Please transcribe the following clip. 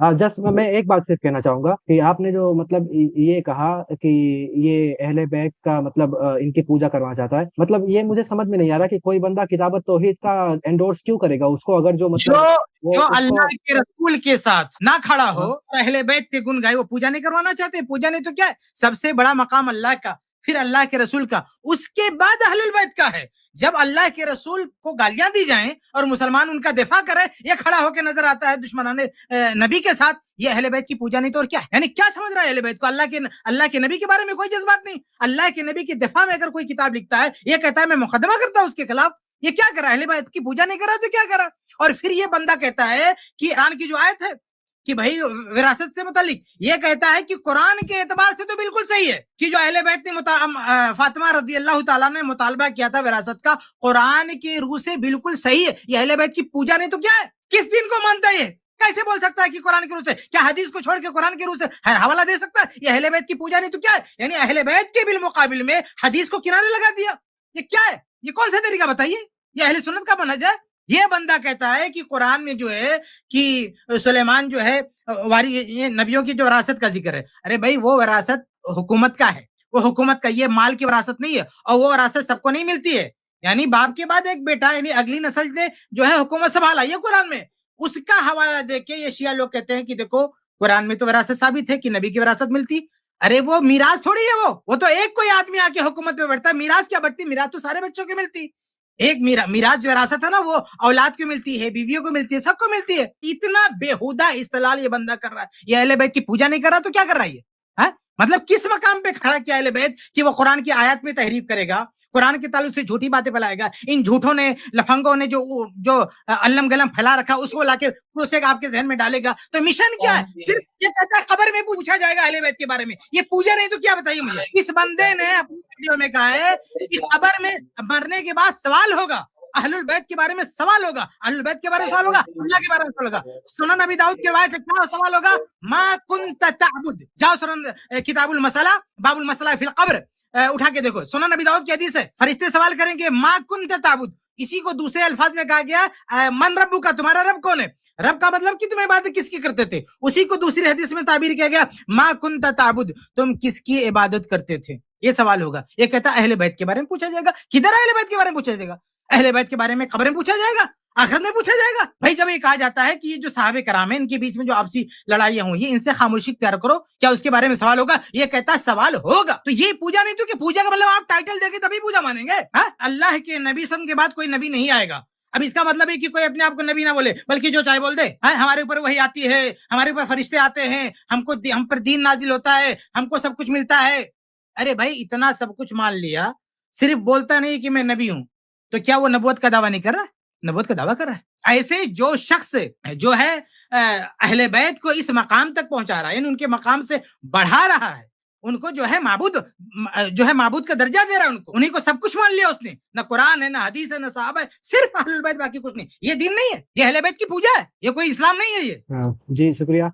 Just मैं एक बात सिर्फ कहना चाहूंगा कि आपने जो मतलब ये कहा कि ये अहले बैत का मतलब इनकी पूजा करवाना चाहता है, मतलब ये मुझे समझ में नहीं आ रहा कि कोई बंदा किताबत तौहीद का एंडोर्स क्यों करेगा उसको, अगर जो जो मतलब वो जो उसको। अल्लाह के रसूल के साथ ना खड़ा हो हाँ। और अहले बैत के गुण गाए, वो पूजा नहीं करवाना चाहते? पूजा नहीं तो क्या है, सबसे बड़ा मकाम अल्लाह का, फिर अल्लाह के रसूल का, उसके बाद अहलुल बैत का है। जब अल्लाह के रसूल को गालियां दी जाएं और मुसलमान उनका दिफा करे, ये खड़ा होकर नजर आता है दुश्मनाने नबी के साथ, ये अहले बैत की पूजा नहीं तो और क्या है? यानी क्या समझ रहा है अहले बैत को? अल्लाह के नबी के बारे में कोई जज्बात नहीं। अल्लाह के नबी के दिफा में अगर कोई किताब लिखता है, ये कहता है मैं मुकदमा करता हूं उसके खिलाफ, ये क्या करा? अहले बैत की पूजा नहीं करा तो क्या करा? और फिर ये बंदा कहता है कि कुरान की जो आयत है कि भाई विरासत से मुतालिक, ये कहता है कि कुरान के एतबार से तो बिल्कुल सही है कि जो अहले बैत ने फातिमा रजी अल्लाह ताला ने मुतालबा किया था विरासत का, कुरान के रूह से बिल्कुल सही है। ये अहले बैत की पूजा नहीं तो क्या है? किस दिन को मानता है ये? कैसे बोल सकता है कि कुरान के रूह से? क्या हदीस को छोड़ के कुरान के रूह से हवाला दे सकता है? ये अहले बैत की पूजा नहीं तो क्या है? यानी अहले बैत के बिल मुकाबिल में हदीस को किनारे लगा दिया। ये क्या है? ये कौन सा तरीका बताइए? ये अहले सुन्नत का मनहज है? ये बंदा कहता है कि कुरान में जो है कि सुलेमान जो है वारी, ये नबियों की जो विरासत का जिक्र है। अरे भाई वो विरासत हुकूमत का है, वो हुकूमत का, ये माल की विरासत नहीं है, और वो विरासत सबको नहीं मिलती है। यानी बाप के बाद एक बेटा, यानी अगली नस्ल ने जो है हुकूमत संभाला, ये कुरान में उसका हवाला देके ये शिया लोग कहते हैं कि देखो कुरान में तो विरासत साबित है कि नबी की विरासत मिलती। अरे वो मीराज थोड़ी है, वो तो एक कोई आदमी आके हुकूमत पे बैठता है, मीराज क्या बढ़ती? मीराज तो सारे बच्चों की मिलती। एक मीराज जो विरासत है ना, वो औलाद को मिलती है, बीवियों को मिलती है, सबको मिलती है। इतना बेहुदा इस्तेलाल ये बंदा कर रहा है। ये अहले बैत की पूजा नहीं कर रहा तो क्या कर रहा है ये? है? मतलब किस मकाम पे खड़ा किया अहले बैत कि वो कुरान की आयत में तहरीफ करेगा, कुरान के ताल्लुक से झूठी बातें फैलाएगा? इन झूठों ने, लफंगों ने जो जो अल्लम गलम फैला रखा, उसको लाके उसे आपके जहन में डालेगा। तो मिशन क्या है? सिर्फ ये कहता है कब्र में पूछा जाएगा अहले बैत के बारे में। ये पूजा नहीं तो क्या, बताइए मुझे? इस बंदे ने अपनी वीडियो में कहा है कि कब्र में मरने के बाद सवाल होगा, अहलुल बैत के बारे में सवाल होगा, अहलुल बैत के बारे में सवाल होगा, अल्लाह के बारे में सवाल होगा। सुनन नबी दाऊद के रिवायत से क्या सवाल होगा? मा कुंत तअबुद। जाओ सुनन किताबुल मसला बाबुल मसला फिल कब्र उठा के देखो, सुनन नबी दाऊद की हदीस है। फरिश्ते सवाल करेंगे मा कुंत तअबुद। इसी को दूसरे अल्फाज में कहा गया मन रब्बु का, तुम्हारा रब कौन है? रब का मतलब कि तुम इबादत किसकी करते थे? उसी को दूसरी हदीस में ताबीर किया गया मा कुंत तअबुद, तुम किसकी इबादत करते थे? ये सवाल होगा। ये कहता है अहले बैत के बारे में पूछा जाएगा। किधर अहले बैत के बारे में पूछा जाएगा? अहले बैत के बारे में खबरें पूछा जाएगा, आखिरत में पूछा जाएगा। भाई जब ये कहा जाता है कि ये जो साहबे कराम है, इनके बीच में जो आपसी लड़ाइयां हुई, इनसे खामोशी तैयार करो, क्या उसके बारे में सवाल होगा? ये कहता है सवाल होगा। तो ये पूजा नहीं तो कि पूजा का मतलब आप टाइटल देके तभी पूजा मानेंगे? अल्लाह के नबी सम के बाद कोई नबी नहीं आएगा। अब इसका मतलब है कि कोई अपने आप को नबी ना बोले, बल्कि जो चाहे बोल दे। हमारे ऊपर वही आती है, हमारे ऊपर फरिश्ते आते हैं, हम पर दीन नाजिल होता है, हमको सब कुछ मिलता है। अरे भाई इतना सब कुछ मान लिया, सिर्फ बोलता नहीं कि मैं नबी हूं, तो क्या वो नबूवत का दावा नहीं कर रहा है? नबूवत का दावा कर रहा है। ऐसे जो शख्स जो है अहले बैत को इस मकाम तक पहुंचा रहा है, यानी उनके मकाम से बढ़ा रहा है, उनको जो है माबूद का दर्जा दे रहा है, उनको, उन्हीं को सब कुछ मान लिया उसने। ना कुरान है, ना हदीस है, ना साहब है, सिर्फ अहलुल बैत, बाकी कुछ नहीं। ये दीन नहीं है, ये अहले बैत की पूजा है, ये कोई इस्लाम नहीं है ये। जी शुक्रिया।